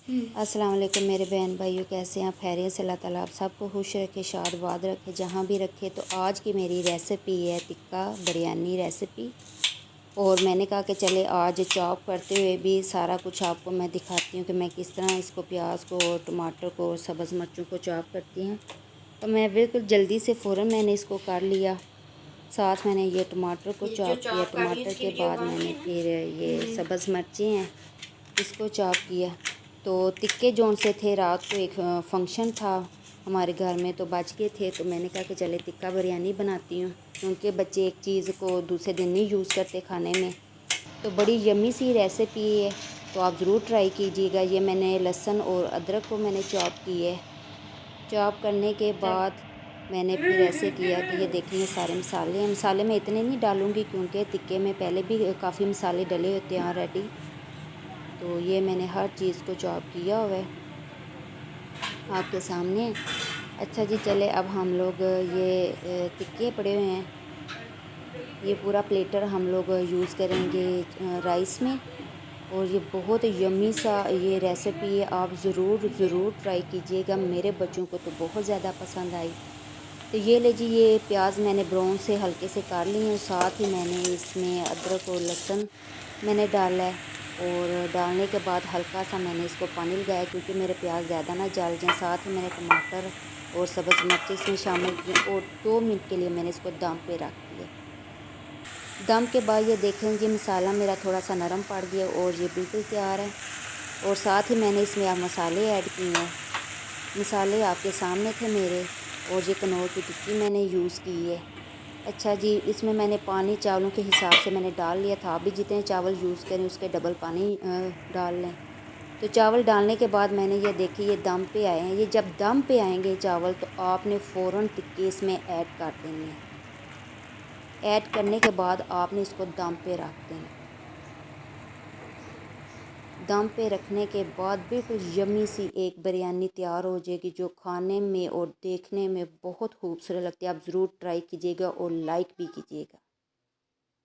अस्सलाम वालेकुम मेरे बहन भाइयों, कैसे हैं आप? खैरियत से? अल्लाह ताला आप सबको खुश रखे, शादबाद रखे, जहाँ भी रखे। तो आज की मेरी रेसिपी है टिक्का बिरयानी रेसिपी। और मैंने कहा कि चले आज चॉप करते हुए भी सारा कुछ आपको मैं दिखाती हूँ कि मैं किस तरह इसको प्याज को और टमाटर को और सब्ज़ मिर्चों को चॉप करती हूँ। तो मैं बिल्कुल जल्दी से फ़ौरन मैंने इसको कर लिया। साथ मैंने ये टमाटर को ये जो चॉप किया, चॉप कर रही है टमाटर इसकी के वीडियो बाद बनानी मैंने है ना। फिर ये सब्ज़ मिर्चें हैं इसको चॉप किया। तो तिक्के जौन से थे, रात को एक फंक्शन था हमारे घर में तो बच गए थे, तो मैंने कहा कि चले टिक्का बिरयानी बनाती हूँ, क्योंकि बच्चे एक चीज़ को दूसरे दिन नहीं यूज़ करते खाने में। तो बड़ी यम्मी सी रेसिपी है, तो आप ज़रूर ट्राई कीजिएगा। ये मैंने लहसुन और अदरक को मैंने चॉप की है। चॉप करने के बाद मैंने फिर ऐसे किया कि ये देखें ये सारे मसाले हैं। मसाले मैं इतने नहीं डालूँगी क्योंकि टिक्के में पहले भी काफ़ी मसाले डले होते हैं ऑलरेडी। तो ये मैंने हर चीज़ को चॉप किया हुआ है आपके सामने। अच्छा जी, चले अब हम लोग ये टिक्के पड़े हुए हैं, ये पूरा प्लेटर हम लोग यूज़ करेंगे राइस में। और ये बहुत यम्मी सा ये रेसिपी है, आप ज़रूर ट्राई कीजिएगा। मेरे बच्चों को तो बहुत ज़्यादा पसंद आई। तो ये ले जी, ये प्याज मैंने ब्राउन से हल्के से काट लिए हैं, साथ ही मैंने इसमें अदरक और लहसुन मैंने डाला है। और डालने के बाद हल्का सा मैंने इसको पानी लगाया क्योंकि मेरे प्याज ज़्यादा ना जल जाएँ। साथ ही मैंने टमाटर और सब्ज़ मिर्च इसमें शामिल किए और 2 मिनट के लिए मैंने इसको दम पे रख दिया। दम के बाद ये देखें जी, मसाला मेरा थोड़ा सा नरम पड़ गया और ये बिल्कुल तैयार है। और साथ ही मैंने इसमें अब मसाले ऐड किए हैं। मसाले आपके सामने थे मेरे। और ये कनौर की टिक्की मैंने यूज़ की है। अच्छा जी, इसमें मैंने पानी चावलों के हिसाब से मैंने डाल लिया था। आप भी जितने चावल यूज़ करें उसके डबल पानी डाल लें। तो चावल डालने के बाद मैंने ये देखिए ये दम पे आए हैं। ये जब दम पे आएंगे चावल तो आपने फ़ौरन टिक्के इसमें ऐड कर देने हैं। ऐड करने के बाद आपने इसको दम पे रख देना। दम पे रखने के बाद बिल्कुल यम्मी सी एक बिरयानी तैयार हो जाएगी, जो खाने में और देखने में बहुत खूबसूरत लगती है। आप ज़रूर ट्राई कीजिएगा और लाइक भी कीजिएगा।